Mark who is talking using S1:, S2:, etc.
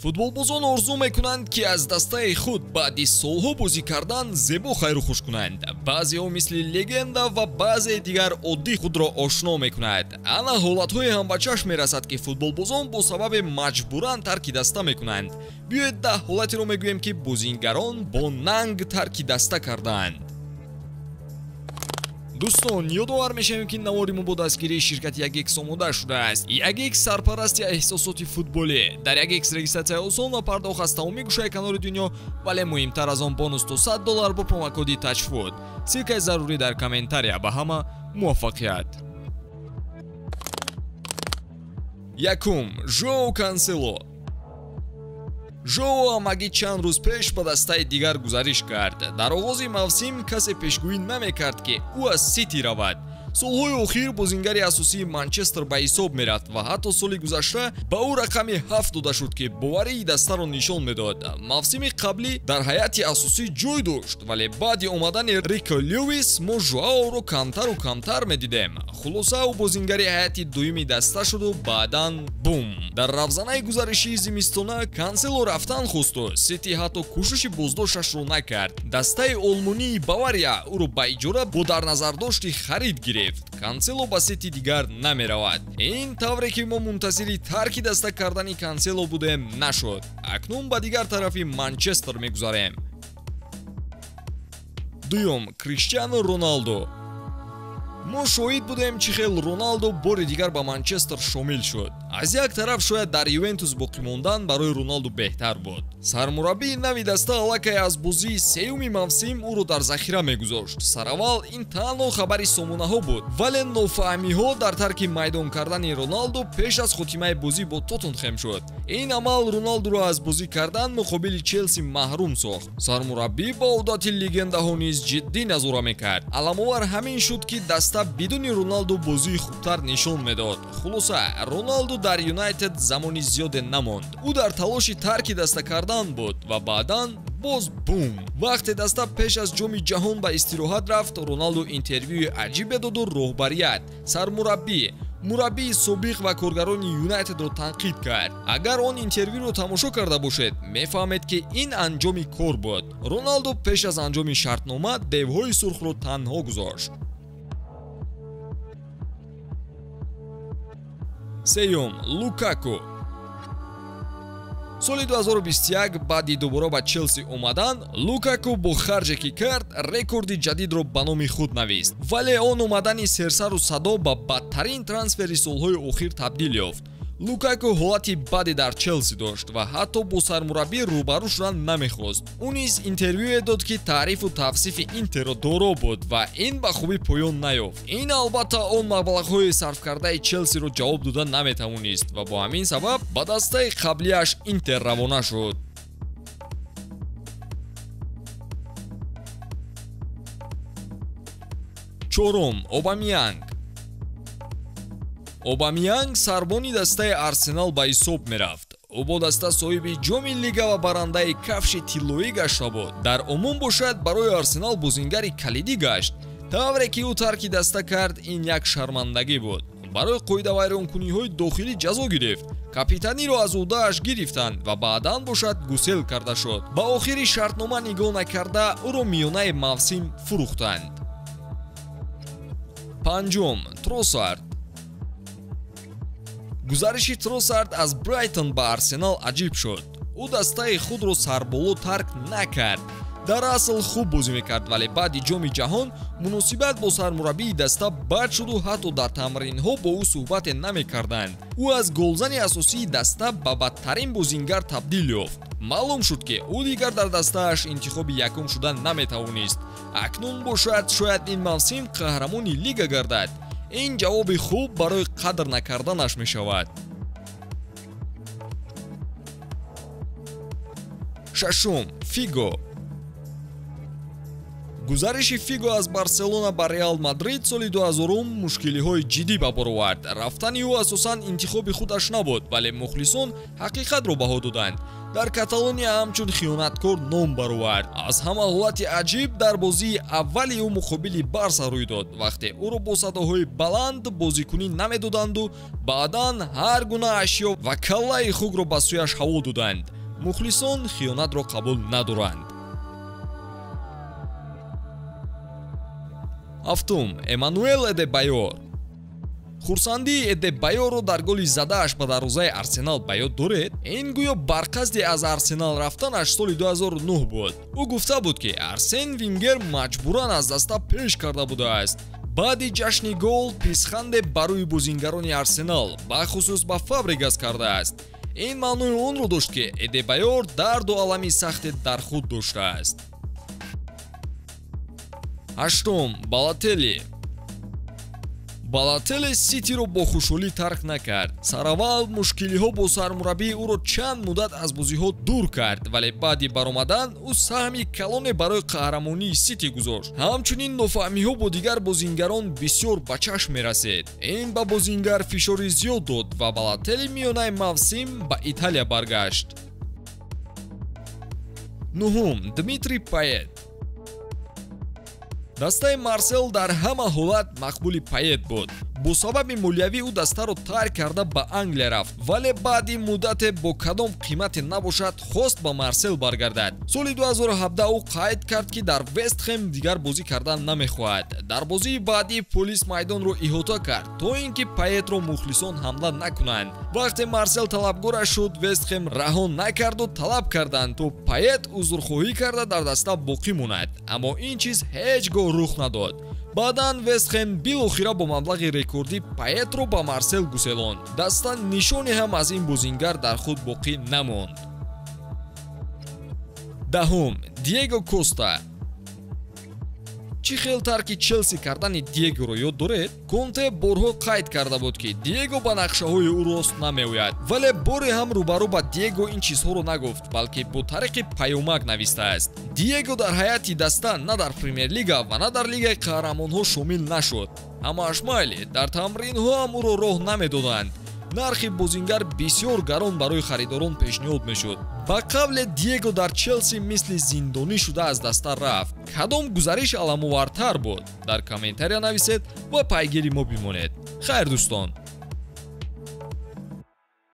S1: футболбозон орзу мекунанд ки аз дастаи худ баъди солҳо бозӣ кардан зебо хайру хуш кунанд. баъзеҳо мисли легенда ва баъзе дигар оддӣ худро ошно мекунад. ана ҳолатҳое ҳам ба чашм мерасад ки футболбозон бо сабаби маҷбуран тарки даста мекунанд. биёед 10 ҳолатеро мегӯем ки бозингарон бо нанг тарки даста кардаанд. дӯстон, ёдовар мешавем ки навори мо бо дастгирии ширкати Yagex омода шудааст. Yagex сарпарасти эҳсосоти футболӣ. дар Yagex регистратсия осон ва пардохт аз тамоми гӯшаи канори дунё, вале муҳимтар аз он бонус то $100 бо промокоди Touchfood. силкаи зарурӣ дар комментария. ба ҳама муваффақият. якум, Жоао Кансело. Жоао амагӣ чанд рӯз пеш ба дастаи дигар гузариш кард. дар оғози мавсим касе пешгӯӣ намекард ки ӯ аз Сити равад. солҳои охир бозингари асосии Манчестер ба ҳисоб мерафт ва ҳатто соли гузашта ба ӯ рақами 7 дода шуд ки боварии дастаро нишон медод. мавсими қаблӣ дар ҳайати асосӣ ҷой дошт, вале баъди омадани Рико Льюис мо Жоаоро камтару камтар медидем. хулоса ӯ бозингари ҳайати дуюми даста шуду баъдан бум. дар равзанаи гузаришии зимистона Кансело рафтан хосту Сити ҳатто кӯшиши боздошташро накард. дастаи олмонии Бавария ӯро ба иҷора бо дарназардошти харид гирифт. Кансело ба Сити дигар намеравад. ин тавре ки мо мунтазири тарки даста кардани Кансело будем нашуд. акнун ба дигар тарафи Манчестер мегузарем. дуюм, Криштиану Роналдо. мо шоҳид будем чӣ хел Роналдо бори дигар ба Манчестер шомил шуд. аз як тараф шояд дар Ювентус боқӣ мондан барои Роналдо беҳтар буд. сармураббии нави даста аллакай аз бозии сеюми мавсим ӯро дар захира мегузошт. сараввал ин танҳо хабари сомонаҳо буд, вале нофаҳмиҳо дар тарки майдон кардани Роналдо пеш аз хотимаи бозӣ бо Тоттенхэм шуд. ин амал Роналдоро аз бозӣ кардан муқобили Челси маҳрум сохт. сармураббӣ ба одати легендаҳо низ ҷиддӣ назора мекард. аламовар ҳамин шуд ки даста бидуни Роналдо бозии хубтар нишон медод. хулоса Роналдо дар Юнайтед замони зиёде намонд. ӯ дар талоши тарки даста кардан буд ва баъдан боз бум. вақте даста пеш аз ҷоми ҷаҳон ба истироҳат рафт, Роналдо интервюи аҷибе доду роҳбарият, сармураббӣ, мураббии собиқ ва коргарони Юнайтедро танқид кард. агар он интервюро тамошо карда бошед, мефаҳмед ки ин анҷоми кор буд. Роналдо пеш аз анҷоми шартнома девҳои сурхро танҳо гузошт. сеюм, Лукаку. соли 2021 баъди дубора ба Челси омадан, Лукаку бо харҷе ки кард, рекорди ҷадидро ба номи худ навист. вале он омадани серсару садо ба бадтарин трансфери солҳои охир табдил ёфт. Лукаку ҳолати баде дар Челси дошт ва ҳатто бо сармураббӣ рӯбарӯ шудан намехост. ӯ низ интервюе дод ки таърифу тавсифи Интеро доро буд ва ин ба хубӣ поён наёфт. ин албатта он маблағҳои сарфкардаи Челсиро ҷавоб дода наметавонист ва бо ҳамин сабаб ба дастаи қаблияш Интер равона шуд. чорум, Обамянг. Обамянг сарбони дастаи Арсенал ба ҳисоб мерафт. ӯ бо даста соҳиби ҷоми лига ва барандаи кафши тиллоӣ гашта буд. дар умум бошад барои Арсенал бозингари калидӣ гашт. тавре ки ӯ тарки даста кард, ин як шармандагӣ буд. барои қоидавайронкуниҳои дохилӣ ҷазо гирифт. капитаниро аз ӯҳдааш гирифтанд ва баъдан бошад гусел карда шуд. ба охири шартнома нигоҳ накарда ӯро миёнаи мавсим фурӯхтанд. панҷум, Тросард. гузариши Тросард аз Брайтон ба Арсенал аҷиб шуд. ӯ дастаи худро сарболо тарк накард. дар асл хуб бозӣ мекард, вале баъди ҷоми ҷаҳон муносибат бо сармураббии даста бад шуду ҳатто дар тамринҳо бо ӯ суҳбате намекарданд. ӯ аз голзани асосии даста ба бадтарин бозингар табдил ёфт. маълум шуд ки ӯ дигар дар дастааш интихоби якум шудан наметавонист. акнун бошад шояд ин мавсим қаҳрамони лига гардад. ин ҷавоби хуб барои қадр накарданаш мешавад. шашум, Фиго. гузариши Фиго аз Барселона ба Реал Мадрид соли 2000 мушкилиҳои ҷиддӣ ба бор овард. рафтани ӯ асосан интихоби худаш набуд, вале мухлисон ҳақиқатро баҳо доданд. дар Каталония ҳамчун хиёнаткор ном баровард. Аз ҳама ҳолати аҷиб дар бозии аввали ӯ муқобили Барса рӯй дод, вақте ӯро бо садоҳои баланд бозикунӣ намедоданду баъдан ҳар гуна ашё ва каллаи хугро ба сӯяш ҳаво доданд. мухлисон хиёнатро қабул надоранд. ҳафтум, Эммануэл Эдебайор. хурсандии Эдебайорро дар голи задааш ба дарвозаи Арсенал ба ёд доред? Ин гӯё барқасди аз Арсенал рафтанаш соли 2009 буд. ӯ гуфта буд ки Арсен Венгер маҷбуран аз даста пеш карда будааст. баъди ҷашни гол писханде ба рӯи бозингарони Арсенал, бахусус ба Фабрегас кардааст. ин маънои онро дошт ки Эдебайор дарду алами сахте дар худ доштааст. ҳаштум, Балотелли. Балотелли Ситиро бо хушҳолӣ тарк накард. Сараввал мушкилиҳо бо сармураббии ӯро чанд муддат аз бозиҳо дур кард, вале баъди баромадан ӯ саҳми калоне барои қаҳрамонии Сити гузошт. ҳамчунин нофаҳмиҳо бо дигар бозингарон бисёр ба чашм мерасед. ин ба бозингар фишори зиёд дод ва Балотелли миёнаи мавсим ба Италия баргашт. нуҳум, Дмитрий Пает. дастаи Марсел дар ҳама ҳолат мақбули Пает буд. бо сабаби молиявӣ ӯ дастаро тарк карда ба Англия рафт, вале баъди муддате бо кадом қимате набошад хост ба Марсел баргардад. соли 2017 ӯ қайд кард ки дар Вест Хэм дигар бозӣ кардан намехоҳад. дар бозии баъдӣ полис майдонро иҳота кард то ин ки Паетро мухлисон ҳамла накунанд. вақте Марсел талабгораш шуд, Вест Хэм раҳо накарду талаб карданд то Пает узрхоҳӣ карда дар даста боқӣ монад, аммо ин чиз ҳеҷ гоҳ рух надод. баъдан Вест Хэм билохира бо маблағи рекордӣ Паетро ба Марсел гуселонд. даста нишоне ҳам аз ин бозингар дар худ боқӣ намонд. даҳум, Диего Коста. чӣ хел тарки Челси кардани Диегоро ёд доред? Конте борҳо қайд карда буд ки Диего ба нақшаҳои ӯ рост намеояд, вале боре ҳам рӯбарӯ ба Диего ин чизҳоро нагуфт, балки бо тариқи паёмак навистааст. Диего дар ҳайати даста на дар Премер-лига ва на дар Лигаи Қаҳрамонҳо шомил нашуд. ҳамааш майли, дар тамринҳо ҳам ӯро роҳ намедоданд. нархи бозингар бисёр гарон барои харидорон пешниҳод мешуд. ба қавле Диего дар Челси мисли зиндонӣ шуда аз даста рафт. кадом гузариш аламовартар буд? дар комментария нависед ва пайгири мо бимонед. хайр дӯстон.